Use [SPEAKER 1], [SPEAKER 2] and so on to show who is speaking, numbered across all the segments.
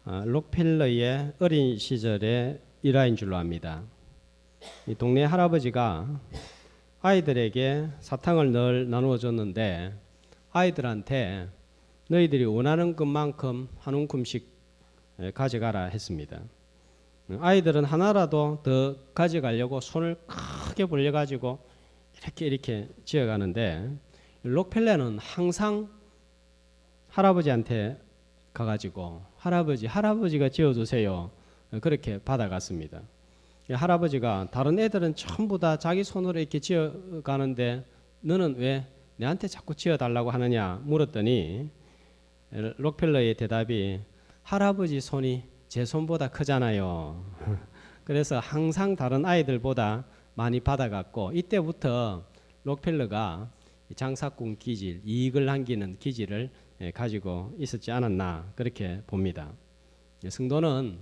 [SPEAKER 1] 록펠러의 어린 시절의 일화인 줄로 압니다. 이 동네 할아버지가 아이들에게 사탕을 늘 나누어 줬는데 아이들한테 너희들이 원하는 것만큼 한 움큼씩 가져가라 했습니다. 아이들은 하나라도 더 가져가려고 손을 크게 벌려가지고 이렇게 지어가는데 록펠러는 항상 할아버지한테 가가지고 할아버지가 지어주세요 그렇게 받아갔습니다. 할아버지가 다른 애들은 전부 다 자기 손으로 이렇게 지어가는데 너는 왜 내한테 자꾸 지어달라고 하느냐 물었더니 록펠러의 대답이 할아버지 손이 제 손보다 크잖아요. 그래서 항상 다른 아이들보다 많이 받아갔고 이때부터 록펠러가 장사꾼 기질, 이익을 남기는 기질을 가지고 있었지 않았나 그렇게 봅니다. 성도는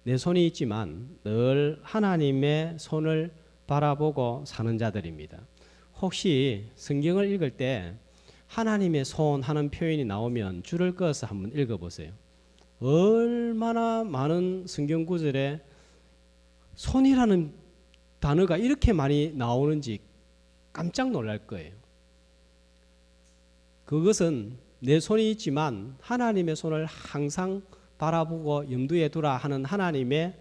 [SPEAKER 1] 내 손이 있지만 늘 하나님의 손을 바라보고 사는 자들입니다. 혹시 성경을 읽을 때 하나님의 손 하는 표현이 나오면 줄을 그어서 한번 읽어보세요. 얼마나 많은 성경 구절에 손이라는 단어가 이렇게 많이 나오는지 깜짝 놀랄 거예요. 그것은 내 손이 있지만 하나님의 손을 항상 바라보고 염두에 두라 하는 하나님의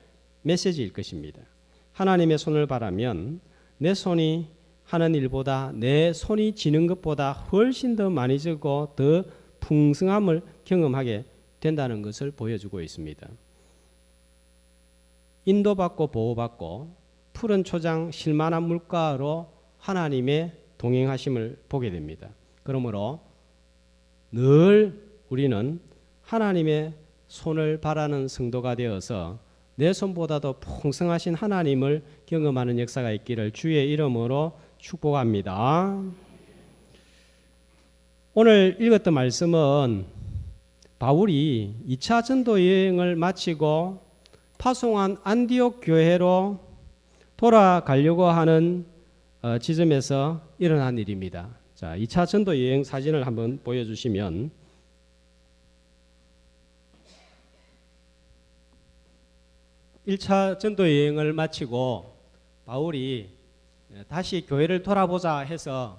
[SPEAKER 1] 메시지일 것입니다. 하나님의 손을 바라면 내 손이 하는 일보다 내 손이 지는 것보다 훨씬 더 많이 지고 더 풍성함을 경험하게 된다는 것을 보여주고 있습니다. 인도받고 보호받고 푸른 초장 실만한 물가로 하나님의 동행하심을 보게 됩니다. 그러므로 늘 우리는 하나님의 손을 바라는 성도가 되어서 내 손보다도 풍성하신 하나님을 경험하는 역사가 있기를 주의 이름으로 축복합니다. 오늘 읽었던 말씀은 바울이 2차 전도 여행을 마치고 파송한 안디옥 교회로 돌아가려고 하는 지점에서 일어난 일입니다. 자, 2차 전도 여행 사진을 한번 보여주시면 1차 전도 여행을 마치고 바울이 다시 교회를 돌아보자 해서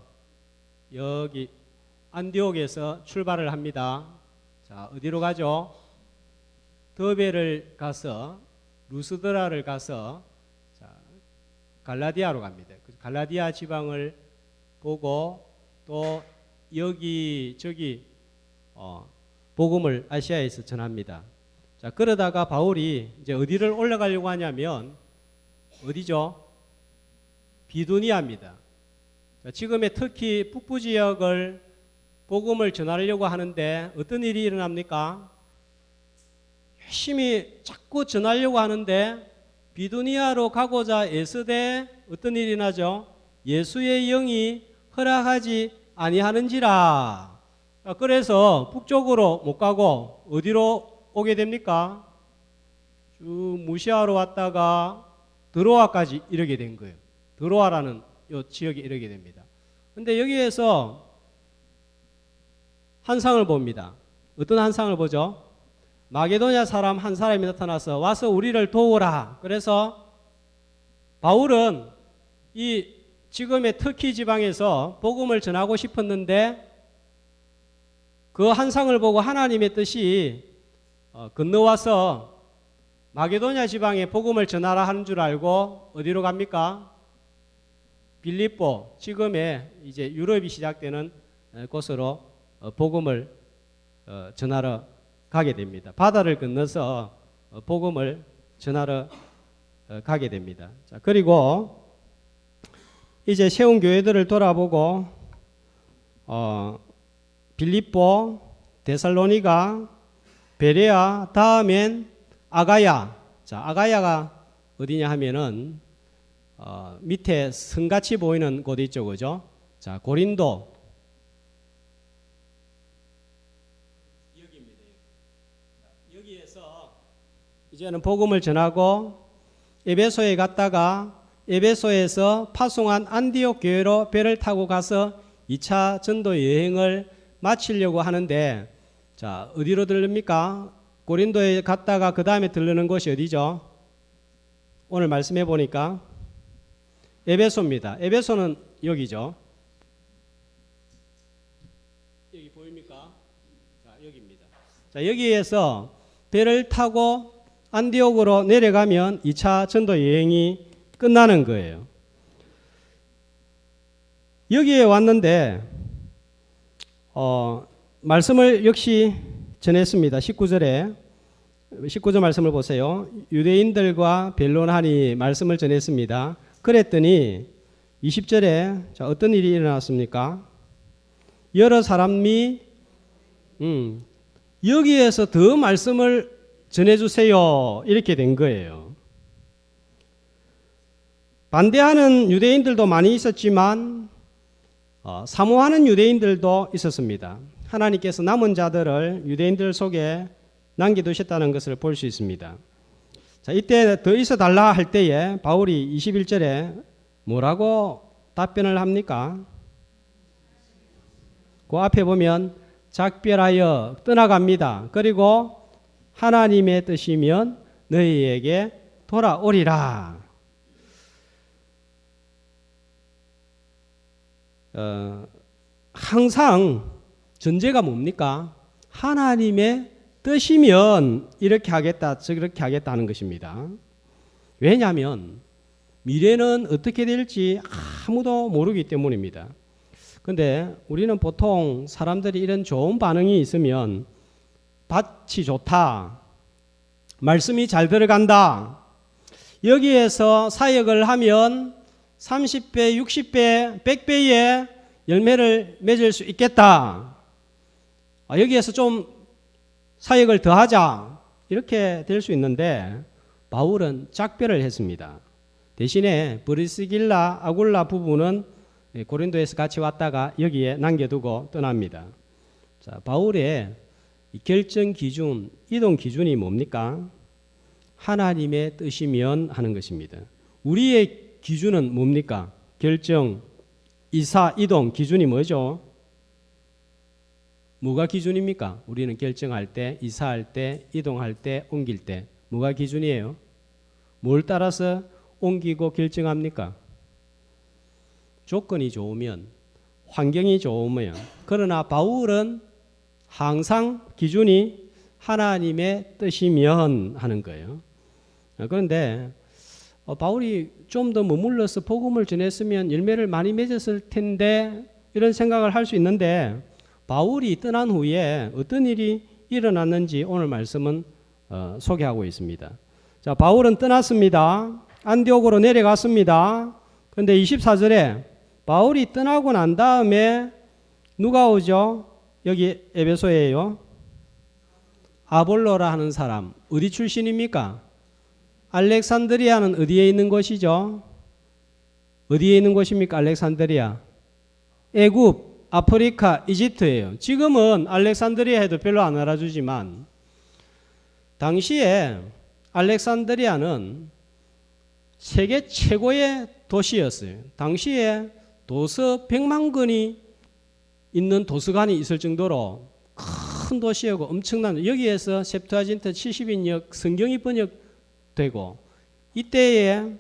[SPEAKER 1] 여기 안디옥에서 출발을 합니다. 자, 어디로 가죠? 더베를 가서 루스드라를 가서 갈라디아로 갑니다. 갈라디아 지방을 보고 또 여기저기 복음을 아시아에서 전합니다. 자, 그러다가 바울이 이제 어디를 올라가려고 하냐면 어디죠? 비두니아입니다. 자, 지금의 터키 북부 지역을 복음을 전하려고 하는데 어떤 일이 일어납니까? 열심히 자꾸 전하려고 하는데 비두니아로 가고자 애쓰되 어떤 일이 나죠? 예수의 영이 허락하지 아니하는지라. 그래서 북쪽으로 못 가고 어디로 오게 됩니까? 쭉 무시아로 왔다가 드로아까지 이르게 된 거예요. 드로아라는 이 지역에 이르게 됩니다. 근데 여기에서 환상을 봅니다. 어떤 환상을 보죠? 마게도냐 사람 한 사람이 나타나서 와서 우리를 도우라. 그래서 바울은 이 지금의 터키 지방에서 복음을 전하고 싶었는데 그 환상을 보고 하나님의 뜻이 건너와서 마게도냐 지방에 복음을 전하라 하는 줄 알고 어디로 갑니까? 빌립보, 지금의 이제 유럽이 시작되는 곳으로 복음을 전하러 가게 됩니다. 바다를 건너서 복음을 전하러 가게 됩니다. 자, 그리고 이제 세운 교회들을 돌아보고 빌립보, 데살로니가, 베레아, 다음엔 아가야. 자, 아가야가 어디냐 하면은 밑에 성같이 보이는 곳 있죠, 그죠? 자, 고린도. 여기입니다. 여기에서 이제는 복음을 전하고 에베소에 갔다가 에베소에서 파송한 안디옥 교회로 배를 타고 가서 2차 전도 여행을 마치려고 하는데 자, 어디로 들릅니까? 고린도에 갔다가 그 다음에 들르는 곳이 어디죠? 오늘 말씀해 보니까 에베소입니다. 에베소는 여기죠. 여기 보입니까? 자, 여기입니다. 자, 여기에서 배를 타고 안디옥으로 내려가면 2차 전도 여행이 끝나는 거예요. 여기에 왔는데 말씀을 역시 전했습니다. 19절 말씀을 보세요. 유대인들과 변론하니 말씀을 전했습니다. 그랬더니 20절에 자, 어떤 일이 일어났습니까? 여러 사람이 여기에서 더 말씀을 전해주세요. 이렇게 된 거예요. 반대하는 유대인들도 많이 있었지만 사모하는 유대인들도 있었습니다. 하나님께서 남은 자들을 유대인들 속에 남겨두셨다는 것을 볼 수 있습니다. 자, 이때 더 있어 달라 할 때에 바울이 21절에 뭐라고 답변을 합니까? 그 앞에 보면 작별하여 떠나갑니다. 그리고 하나님의 뜻이면 너희에게 돌아오리라. 항상 전제가 뭡니까? 하나님의 뜻이면 이렇게 하겠다, 저렇게 하겠다는 것입니다. 왜냐하면 미래는 어떻게 될지 아무도 모르기 때문입니다. 근데 우리는 보통 사람들이 이런 좋은 반응이 있으면 밭이 좋다, 말씀이 잘 들어간다, 여기에서 사역을 하면 30배, 60배, 100배의 열매를 맺을 수 있겠다, 여기에서 좀 사역을 더하자, 이렇게 될 수 있는데 바울은 작별을 했습니다. 대신에 브리스길라, 아굴라 부부는 고린도에서 같이 왔다가 여기에 남겨두고 떠납니다. 자, 바울의 결정 기준, 이동 기준이 뭡니까? 하나님의 뜻이면 하는 것입니다. 우리의 기준은 뭡니까? 결정, 이사, 이동 기준이 뭐죠? 뭐가 기준입니까? 우리는 결정할 때, 이사할 때, 이동할 때, 옮길 때 뭐가 기준이에요? 뭘 따라서 옮기고 결정합니까? 조건이 좋으면, 환경이 좋으면. 그러나 바울은 항상 기준이 하나님의 뜻이면 하는 거예요. 그런데 바울이 좀 더 머물러서 복음을 전했으면 열매를 많이 맺었을 텐데 이런 생각을 할 수 있는데 바울이 떠난 후에 어떤 일이 일어났는지 오늘 말씀은 소개하고 있습니다. 자, 바울은 떠났습니다. 안디옥으로 내려갔습니다. 그런데 24절에 바울이 떠나고 난 다음에 누가 오죠? 여기 에베소예요. 아볼로라 하는 사람, 어디 출신입니까? 알렉산드리아는 어디에 있는 곳이죠? 어디에 있는 곳입니까? 알렉산드리아. 애굽, 아프리카, 이집트예요. 지금은 알렉산드리아 해도 별로 안 알아주지만 당시에 알렉산드리아는 세계 최고의 도시였어요. 당시에 도서 100만 권이 있는 도서관이 있을 정도로 큰 도시였고 엄청난, 여기에서 septuaginta 70인역 성경이 번역되고 이때에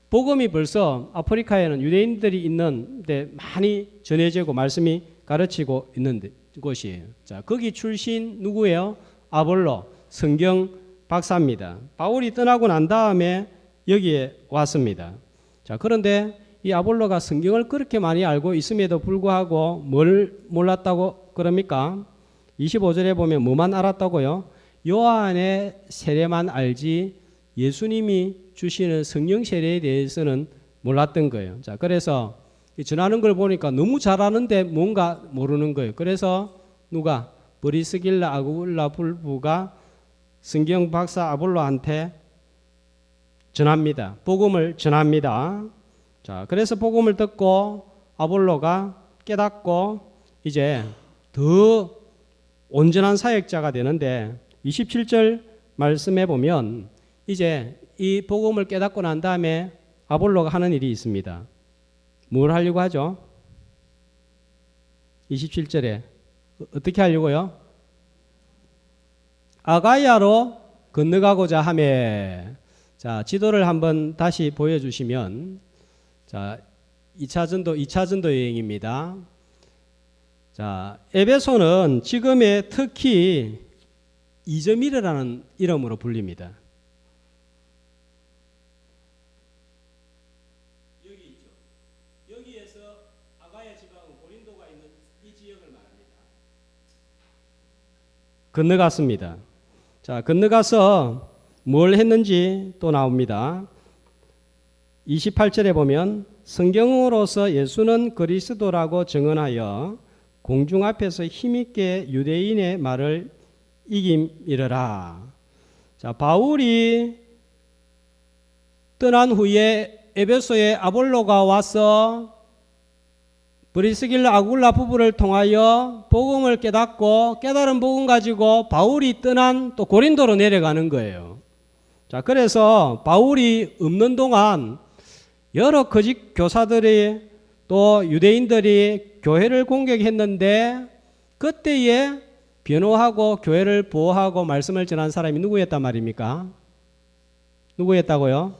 [SPEAKER 1] 복음이 벌써 아프리카에는 유대인들이 있는데 많이 전해지고 말씀이 가르치고 있는 곳이에요. 자, 거기 출신 누구예요? 아볼로, 성경 박사입니다. 바울이 떠나고 난 다음에 여기에 왔습니다. 자, 그런데 이 아볼로가 성경을 그렇게 많이 알고 있음에도 불구하고 뭘 몰랐다고 그럽니까? 25절에 보면 뭐만 알았다고요? 요한의 세례만 알지 예수님이 주시는 성령 세례에 대해서는 몰랐던 거예요. 자, 그래서 전하는 걸 보니까 너무 잘하는데 뭔가 모르는 거예요. 그래서 누가? 브리스길라, 아굴라 부부가 성경 박사 아볼로한테 전합니다. 복음을 전합니다. 자, 그래서 복음을 듣고 아볼로가 깨닫고 이제 더 온전한 사역자가 되는데 27절 말씀해 보면 이제 이 복음을 깨닫고 난 다음에 아볼로가 하는 일이 있습니다. 뭘 하려고 하죠? 27절에 어떻게 하려고요? 아가야로 건너가고자 하매. 자, 지도를 한번 다시 보여주시면, 자, 2차 전도 여행입니다. 자, 에베소는 지금의 특히 이점이라는 이름으로 불립니다. 여기 있죠. 여기에서 아가야 지방 고린도가 있는 이 지역을 말합니다. 건너갔습니다. 자, 건너가서 뭘 했는지 또 나옵니다. 28절에 보면 성경으로서 예수는 그리스도라고 증언하여 공중 앞에서 힘있게 유대인의 말을 이김이러라. 자, 바울이 떠난 후에 에베소에 아볼로가 와서 브리스길라 아굴라 부부를 통하여 복음을 깨닫고 깨달은 복음 가지고 바울이 떠난 또 고린도로 내려가는 거예요. 자, 그래서 바울이 없는 동안 여러 거짓 교사들이 또 유대인들이 교회를 공격했는데 그때에 변호하고 교회를 보호하고 말씀을 전한 사람이 누구였단 말입니까? 누구였다고요?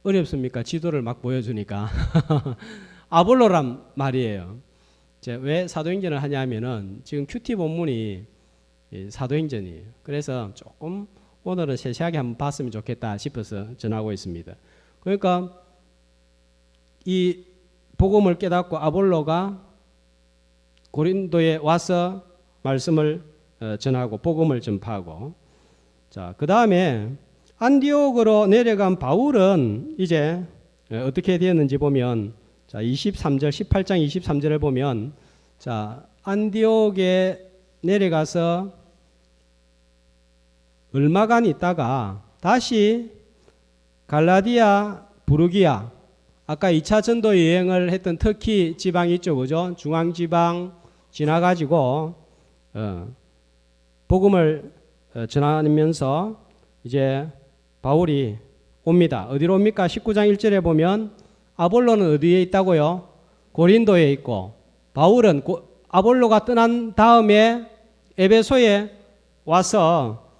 [SPEAKER 1] 어렵습니까? 지도를 막 보여주니까. 아볼로란 말이에요. 왜 사도행전을 하냐면은 지금 큐티 본문이 사도행전이에요. 그래서 조금 오늘은 세세하게 한번 봤으면 좋겠다 싶어서 전하고 있습니다. 그러니까 이 복음을 깨닫고 아볼로가 고린도에 와서 말씀을 전하고 복음을 전파하고, 자, 그 다음에 안디옥으로 내려간 바울은 이제 어떻게 되었는지 보면, 자, 23절 18장 23절을 보면, 자, 안디옥에 내려가서 얼마간 있다가 다시 갈라디아, 부르기아, 아까 2차 전도 여행을 했던 터키 지방 있죠, 그죠? 중앙 지방 지나가지고 복음을 전하면서 이제 바울이 옵니다. 어디로 옵니까? 19장 1절에 보면 아볼로는 어디에 있다고요? 고린도에 있고, 바울은 아볼로가 떠난 다음에 에베소에 와서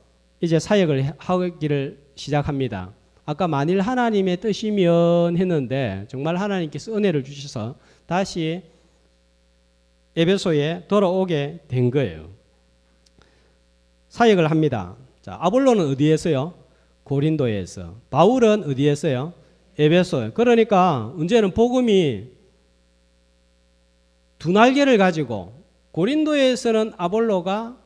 [SPEAKER 1] 이제 사역을 하기를 시작합니다. 아까 만일 하나님의 뜻이면 했는데 정말 하나님께서 은혜를 주셔서 다시 에베소에 돌아오게 된 거예요. 사역을 합니다. 자, 아볼로는 어디에서요? 고린도에서. 바울은 어디에서요? 에베소. 그러니까 문제는 복음이 두 날개를 가지고 고린도에서는 아볼로가,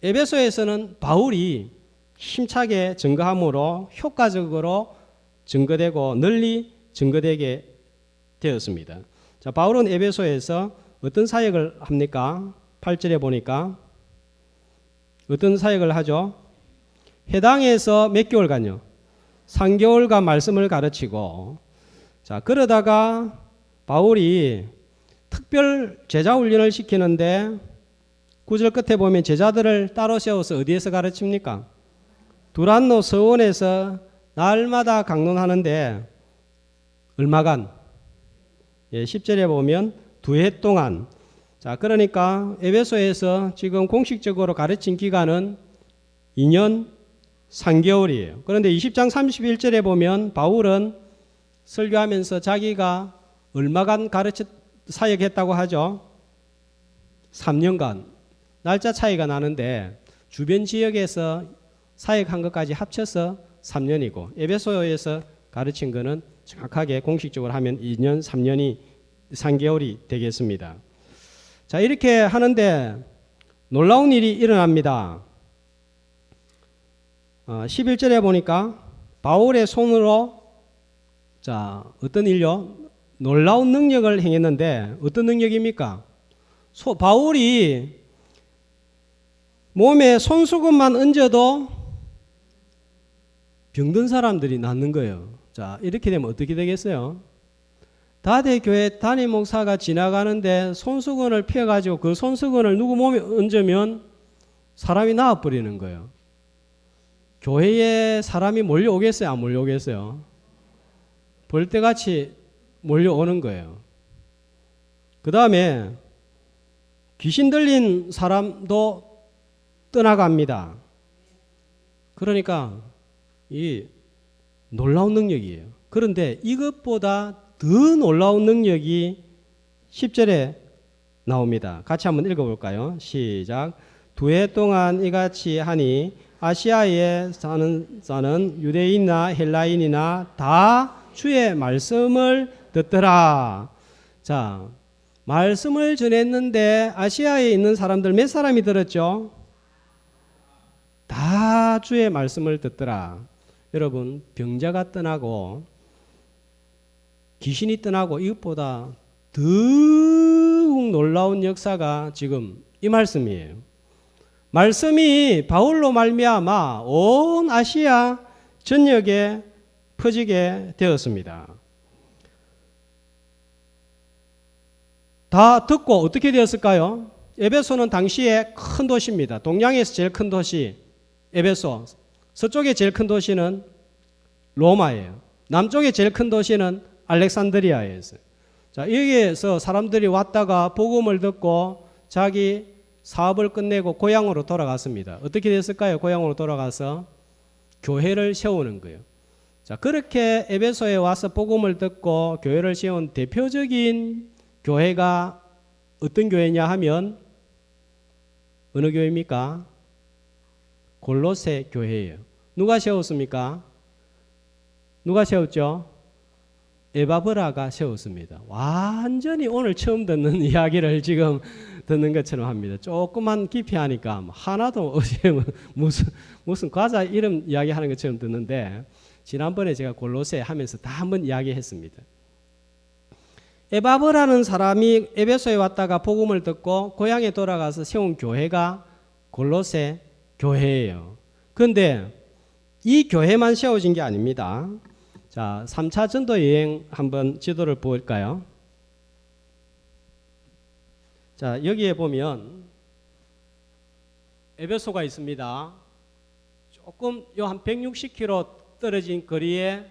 [SPEAKER 1] 에베소에서는 바울이 힘차게 증거함으로 효과적으로 증거되고 널리 증거되게 되었습니다. 자, 바울은 에베소에서 어떤 사역을 합니까? 8절에 보니까 어떤 사역을 하죠? 해당에서 몇 개월간요? 3개월간 말씀을 가르치고, 자, 그러다가 바울이 특별 제자 훈련을 시키는데 9절 끝에 보면 제자들을 따로 세워서 어디에서 가르칩니까? 두란노 서원에서 날마다 강론하는데 얼마간? 10절에 보면 2해 동안. 자, 그러니까 에베소에서 지금 공식적으로 가르친 기간은 2년 3개월이에요. 그런데 20장 31절에 보면 바울은 설교하면서 자기가 얼마간 사역했다고 하죠? 3년간. 날짜 차이가 나는데 주변 지역에서 사역한 것까지 합쳐서 3년이고 에베소에서 가르친 것은 정확하게 공식적으로 하면 2년 3년이 3개월이 되겠습니다. 자, 이렇게 하는데 놀라운 일이 일어납니다. 11절에 보니까 바울의 손으로, 자, 어떤 일요? 놀라운 능력을 행했는데 어떤 능력입니까? 바울이 몸에 손수건만 얹어도 병든 사람들이 낫는 거예요. 자, 이렇게 되면 어떻게 되겠어요? 다대교회 담임 목사가 지나가는데 손수건을 펴가지고 그 손수건을 누구 몸에 얹으면 사람이 나아버리는 거예요. 교회에 사람이 몰려오겠어요? 안 몰려오겠어요? 벌떼같이 몰려오는 거예요. 그 다음에 귀신 들린 사람도 떠나갑니다. 그러니까 이 놀라운 능력이에요. 그런데 이것보다 더 놀라운 능력이 10절에 나옵니다. 같이 한번 읽어볼까요? 시작. 2해 동안 이같이 하니 아시아에 사는 자는 유대인이나 헬라인이나 다 주의 말씀을 듣더라. 자, 말씀을 전했는데 아시아에 있는 사람들 몇 사람이 들었죠? 다 주의 말씀을 듣더라. 여러분, 병자가 떠나고 귀신이 떠나고 이것보다 더욱 놀라운 역사가 지금 이 말씀이에요. 말씀이 바울로 말미암아 온 아시아 전역에 퍼지게 되었습니다. 다 듣고 어떻게 되었을까요? 에베소는 당시에 큰 도시입니다. 동양에서 제일 큰 도시 에베소. 서쪽에 제일 큰 도시는 로마예요. 남쪽에 제일 큰 도시는 알렉산드리아예요. 자, 여기에서 사람들이 왔다가 복음을 듣고 자기 사업을 끝내고 고향으로 돌아갔습니다. 어떻게 됐을까요? 고향으로 돌아가서 교회를 세우는 거예요. 자, 그렇게 에베소에 와서 복음을 듣고 교회를 세운 대표적인 교회가 어떤 교회냐 하면 어느 교회입니까? 골로새 교회예요. 누가 세웠습니까? 누가 세웠죠? 에바브라가 세웠습니다. 완전히 오늘 처음 듣는 이야기를 지금 듣는 것처럼 합니다. 조금만 깊이 하니까 하나도 어제 무슨 과자 이름 이야기하는 것처럼 듣는데 지난번에 제가 골로새 하면서 다 한번 이야기했습니다. 에바브라는 사람이 에베소에 왔다가 복음을 듣고 고향에 돌아가서 세운 교회가 골로새 교회예요. 그런데 이 교회만 세워진 게 아닙니다. 자, 3차 전도 여행 한번 지도를 볼까요? 자, 여기에 보면 에베소가 있습니다. 조금 한 160km 떨어진 거리에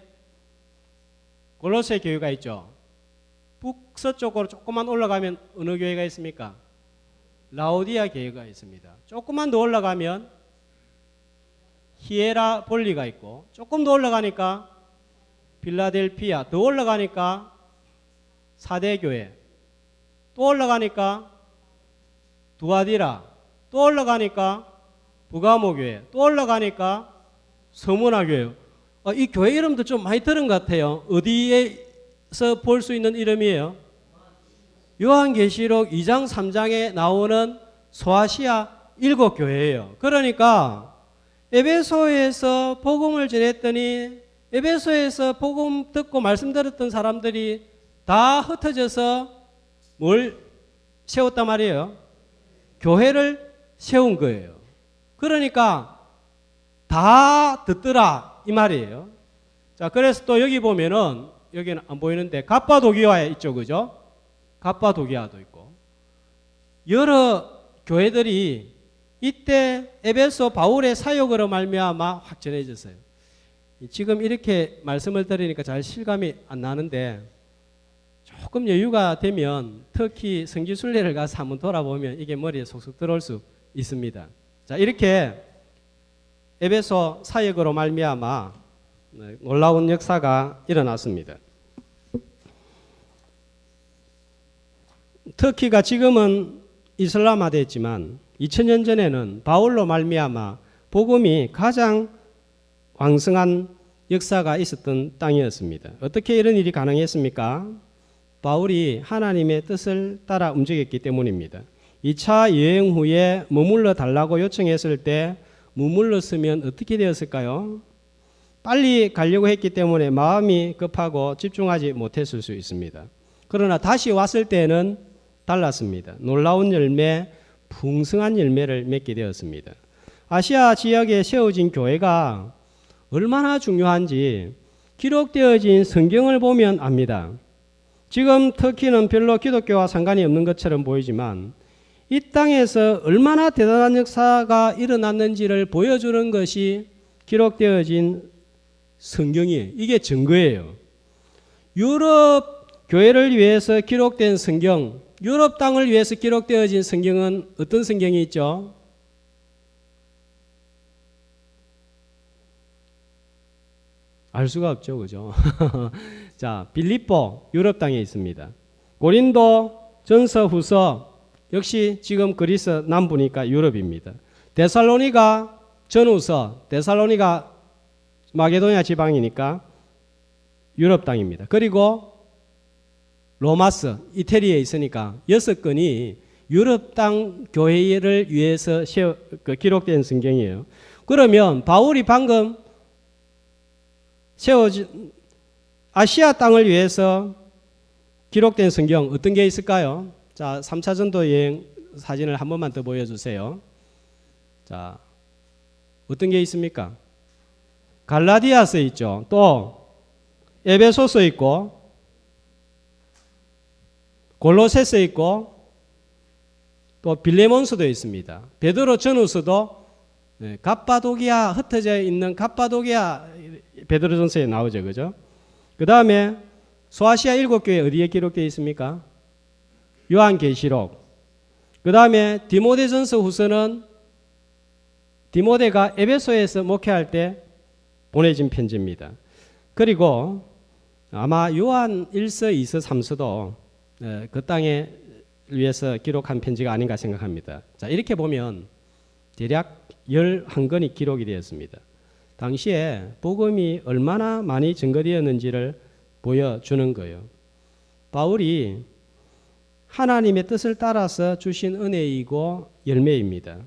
[SPEAKER 1] 골로새 교회가 있죠. 북서쪽으로 조금만 올라가면 어느 교회가 있습니까? 라오디아 교회가 있습니다. 조금만 더 올라가면 히에라볼리가 있고 조금 더 올라가니까 빌라델피아, 더 올라가니까 사대교회, 또 올라가니까 두아디라, 또 올라가니까 부가모교회, 또 올라가니까 서문화교회. 이 교회 이름도 좀 많이 들은 것 같아요. 어디에서 볼 수 있는 이름이에요? 요한계시록 2장 3장에 나오는 소아시아 7교회예요. 그러니까 에베소에서 복음을 전했더니 에베소에서 복음 듣고 말씀 들었던 사람들이 다 흩어져서 뭘 세웠단 말이에요? 교회를 세운 거예요. 그러니까 다 듣더라 이 말이에요. 자, 그래서 또 여기 보면은 여기는 안 보이는데 갑바도기아에 있죠, 그죠? 갑바도기아도 있고 여러 교회들이 이때 에베소 바울의 사역으로 말미암아 확 전해졌어요. 지금 이렇게 말씀을 드리니까 잘 실감이 안 나는데 조금 여유가 되면 특히 성지순례를 가서 한번 돌아보면 이게 머리에 속속 들어올 수 있습니다. 자, 이렇게 에베소 사역으로 말미암아 놀라운 역사가 일어났습니다. 터키가 지금은 이슬람화됐지만 2000년 전에는 바울로 말미암아 복음이 가장 왕성한 역사가 있었던 땅이었습니다. 어떻게 이런 일이 가능했습니까? 바울이 하나님의 뜻을 따라 움직였기 때문입니다. 2차 여행 후에 머물러 달라고 요청했을 때 머물렀으면 어떻게 되었을까요? 빨리 가려고 했기 때문에 마음이 급하고 집중하지 못했을 수 있습니다. 그러나 다시 왔을 때는 달랐습니다. 놀라운 열매, 풍성한 열매를 맺게 되었습니다. 아시아 지역에 세워진 교회가 얼마나 중요한지 기록되어진 성경을 보면 압니다. 지금 터키는 별로 기독교와 상관이 없는 것처럼 보이지만 이 땅에서 얼마나 대단한 역사가 일어났는지를 보여주는 것이 기록되어진 성경이에요. 이게 증거예요. 유럽 교회를 위해서 기록된 성경, 유럽 땅을 위해서 기록되어진 성경은 어떤 성경이 있죠? 알 수가 없죠, 그죠? 자, 빌립보 유럽 땅에 있습니다. 고린도 전서 후서 역시 지금 그리스 남부니까 유럽입니다. 데살로니가 전후서 데살로니가 마게도냐 지방이니까 유럽 땅입니다. 그리고 로마서 이태리에 있으니까 6건이 유럽 땅 교회를 위해서 기록된 성경이에요. 그러면 바울이 방금 세워진 아시아 땅을 위해서 기록된 성경 어떤 게 있을까요? 자, 3차 전도 여행 사진을 한 번만 더 보여주세요. 자, 어떤 게 있습니까? 갈라디아서 있죠. 또 에베소서 있고 골로새서 있고 또 빌레몬서도 있습니다. 베드로 전후서도 갑바도기아 흩어져 있는 갑바도기아 베드로전서에 나오죠, 그죠? 그 다음에 소아시아 7교회 어디에 기록되어 있습니까? 요한계시록. 그 다음에 디모데전서 후서는 디모데가 에베소에서 목회할 때 보내진 편지입니다. 그리고 아마 요한 1서, 2서, 3서도 그 땅에 위해서 기록한 편지가 아닌가 생각합니다. 자, 이렇게 보면 대략 11건이 기록이 되었습니다. 당시에 복음이 얼마나 많이 증거되었는지를 보여주는 거예요. 바울이 하나님의 뜻을 따라서 주신 은혜이고 열매입니다.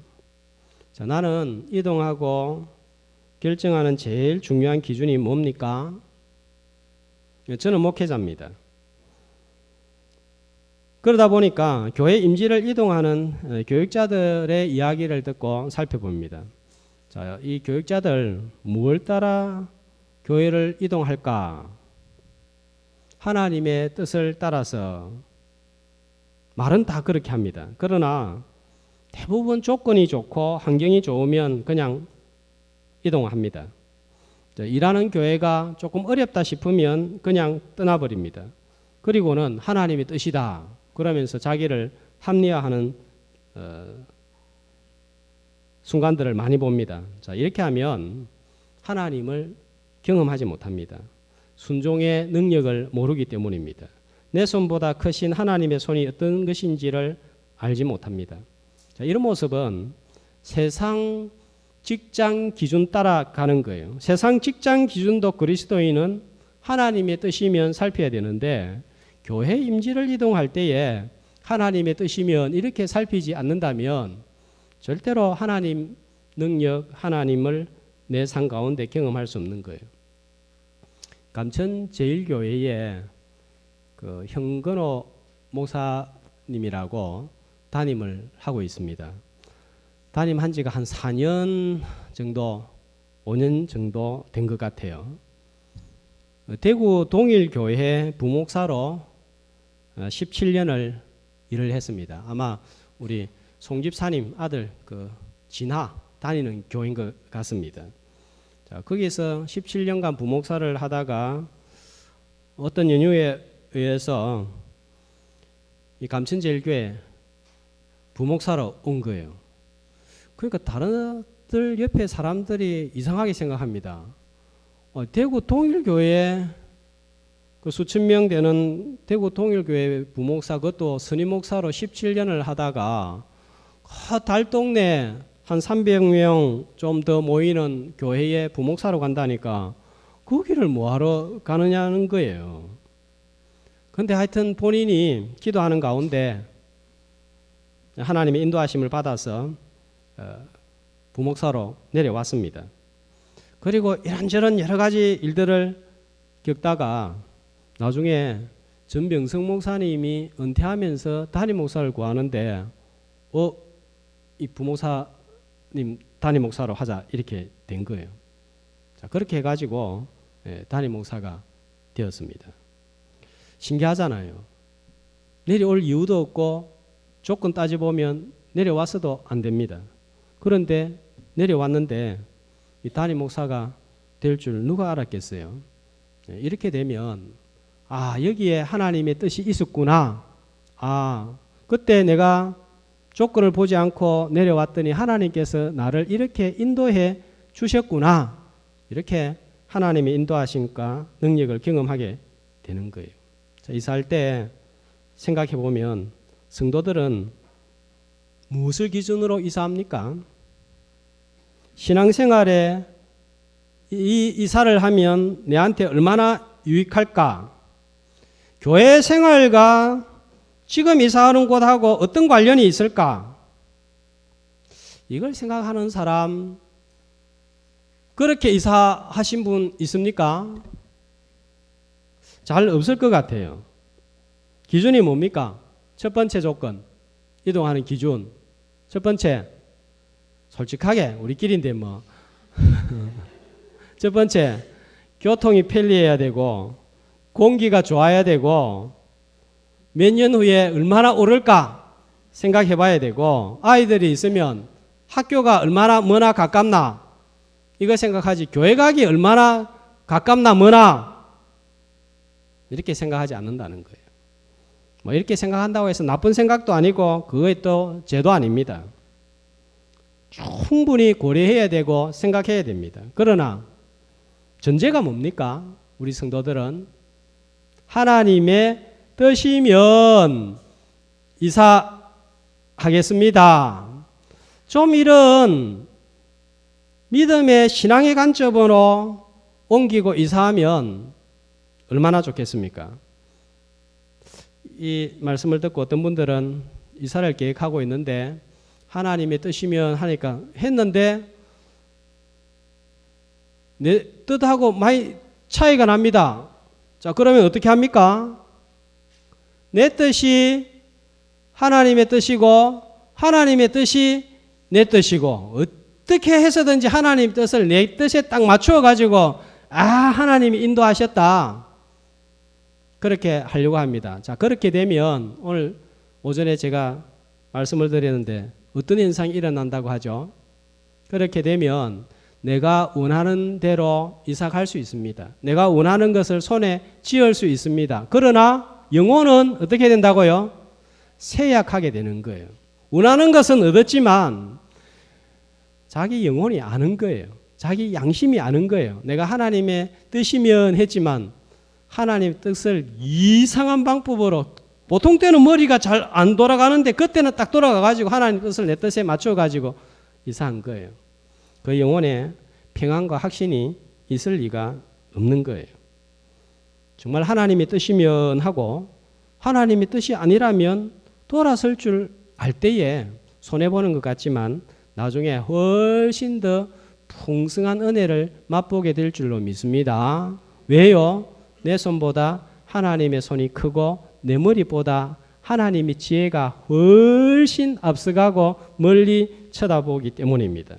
[SPEAKER 1] 자, 나는 이동하고 결정하는 제일 중요한 기준이 뭡니까? 저는 목회자입니다. 그러다 보니까 교회 임지를 이동하는 교육자들의 이야기를 듣고 살펴봅니다. 자, 이 교육자들 무엇을 따라 교회를 이동할까? 하나님의 뜻을 따라서 말은 다 그렇게 합니다. 그러나 대부분 조건이 좋고 환경이 좋으면 그냥 이동합니다. 일하는 교회가 조금 어렵다 싶으면 그냥 떠나버립니다. 그리고는 하나님의 뜻이다 그러면서 자기를 합리화하는 순간들을 많이 봅니다. 자, 이렇게 하면 하나님을 경험하지 못합니다. 순종의 능력을 모르기 때문입니다. 내 손보다 크신 하나님의 손이 어떤 것인지를 알지 못합니다. 자, 이런 모습은 세상 직장 기준 따라가는 거예요. 세상 직장 기준도 그리스도인은 하나님의 뜻이면 살펴야 되는데 교회 임지를 이동할 때에 하나님의 뜻이면 이렇게 살피지 않는다면 절대로 하나님 능력, 하나님을 내 삶 가운데 경험할 수 없는 거예요. 감천 제일교회에 그 형근호 목사님이라고 담임을 하고 있습니다. 담임한 지가 한 4년 정도, 5년 정도 된 것 같아요. 대구 동일교회 부목사로 17년을 일을 했습니다. 아마 우리 송 집사님 아들 그 진하 다니는 교회인 것 같습니다. 자, 거기서 17년간 부목사를 하다가 어떤 연유에 의해서 이 감천제일교회 부목사로 온 거예요. 그러니까 다른들 옆에 사람들이 이상하게 생각합니다. 대구 동일교회 그 수천 명 되는 대구 동일교회 부목사 그것도 선임 목사로 17년을 하다가 달동네 한 300명 좀 더 모이는 교회에 부목사로 간다니까 거기를 뭐하러 가느냐는 거예요. 근데 하여튼 본인이 기도하는 가운데 하나님의 인도하심을 받아서 부목사로 내려왔습니다. 그리고 이런저런 여러 가지 일들을 겪다가 나중에 전병성 목사님이 은퇴하면서 담임 목사를 구하는데 이 부목사님 담임 목사로 하자 이렇게 된 거예요. 자, 그렇게 해가지고 담임 목사가 되었습니다. 신기하잖아요. 내려올 이유도 없고 조건 따져보면 내려왔어도 안 됩니다. 그런데 내려왔는데 이 담임 목사가 될 줄 누가 알았겠어요. 이렇게 되면 여기에 하나님의 뜻이 있었구나. 그때 내가 조건을 보지 않고 내려왔더니 하나님께서 나를 이렇게 인도해 주셨구나. 이렇게 하나님의 인도하심과 능력을 경험하게 되는 거예요. 자, 이사할 때 생각해 보면 성도들은 무엇을 기준으로 이사합니까? 신앙생활에 이 이사를 하면 내한테 얼마나 유익할까? 교회 생활과 지금 이사하는 곳하고 어떤 관련이 있을까? 이걸 생각하는 사람, 그렇게 이사하신 분 있습니까? 잘 없을 것 같아요. 기준이 뭡니까? 첫 번째 조건, 이동하는 기준. 첫 번째, 솔직하게 우리끼리인데 뭐. 첫 번째, 교통이 편리해야 되고 공기가 좋아야 되고 몇 년 후에 얼마나 오를까 생각해 봐야 되고 아이들이 있으면 학교가 얼마나 머나 가깝나 이거 생각하지 교회 가기 얼마나 가깝나 머나 이렇게 생각하지 않는다는 거예요. 뭐 이렇게 생각한다고 해서 나쁜 생각도 아니고 그거에 또 죄도 아닙니다. 충분히 고려해야 되고 생각해야 됩니다. 그러나 전제가 뭡니까? 우리 성도들은 하나님의 뜻이면 이사하겠습니다. 좀 이런 믿음의 신앙의 관점으로 옮기고 이사하면 얼마나 좋겠습니까? 이 말씀을 듣고 어떤 분들은 이사를 계획하고 있는데 하나님의 뜻이면 하니까 했는데 내 뜻하고 많이 차이가 납니다. 자, 그러면 어떻게 합니까? 내 뜻이 하나님의 뜻이고 하나님의 뜻이 내 뜻이고 어떻게 해서든지 하나님 뜻을 내 뜻에 딱 맞추어 가지고 하나님이 인도하셨다. 그렇게 하려고 합니다. 자, 그렇게 되면 오늘 오전에 제가 말씀을 드렸는데 어떤 현상이 일어난다고 하죠? 그렇게 되면 내가 원하는 대로 이사갈 수 있습니다. 내가 원하는 것을 손에 쥐을 수 있습니다. 그러나 영혼은 어떻게 된다고요? 쇠약하게 되는 거예요. 원하는 것은 얻었지만 자기 영혼이 아는 거예요. 자기 양심이 아는 거예요. 내가 하나님의 뜻이면 했지만 하나님의 뜻을 이상한 방법으로 보통 때는 머리가 잘 안 돌아가는데 그때는 딱 돌아가가지고 하나님 뜻을 내 뜻에 맞춰가지고 이사한 거예요. 그 영혼에 평안과 확신이 있을 리가 없는 거예요. 정말 하나님의 뜻이면 하고 하나님의 뜻이 아니라면 돌아설 줄 알 때에 손해보는 것 같지만 나중에 훨씬 더 풍성한 은혜를 맛보게 될 줄로 믿습니다. 왜요? 내 손보다 하나님의 손이 크고 내 머리보다 하나님의 지혜가 훨씬 앞서가고 멀리 쳐다보기 때문입니다.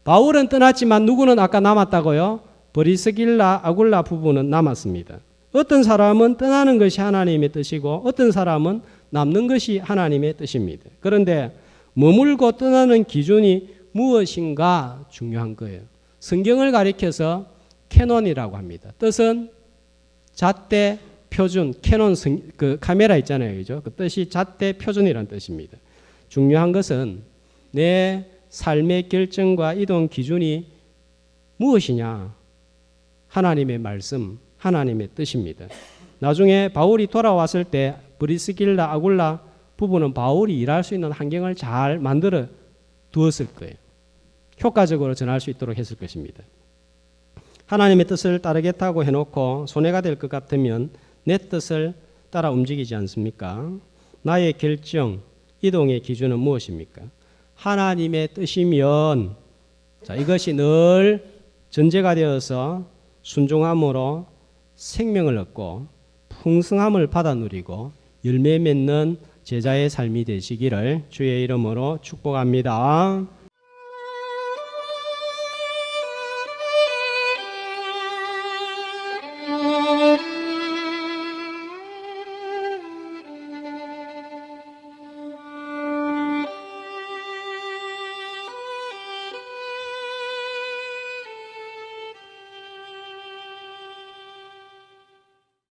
[SPEAKER 1] 바울은 떠났지만 누구는 아까 남았다고요? 브리스길라 아굴라 부부는 남았습니다. 어떤 사람은 떠나는 것이 하나님의 뜻이고 어떤 사람은 남는 것이 하나님의 뜻입니다. 그런데 머물고 떠나는 기준이 무엇인가 중요한 거예요. 성경을 가리켜서 캐논이라고 합니다. 뜻은 잣대 표준, 캐논 그 카메라 있잖아요. 그죠? 그 뜻이 잣대 표준이라는 뜻입니다. 중요한 것은 내 삶의 결정과 이동 기준이 무엇이냐? 하나님의 말씀, 하나님의 뜻입니다. 나중에 바울이 돌아왔을 때 브리스길라 아굴라 부부는 바울이 일할 수 있는 환경을 잘 만들어 두었을 거예요. 효과적으로 전할 수 있도록 했을 것입니다. 하나님의 뜻을 따르겠다고 해놓고 손해가 될 것 같으면 내 뜻을 따라 움직이지 않습니까? 나의 결정, 이동의 기준은 무엇입니까? 하나님의 뜻이면 자, 이것이 늘 전제가 되어서 순종함으로 생명을 얻고 풍성함을 받아 누리고 열매 맺는 제자의 삶이 되시기를 주의 이름으로 축복합니다.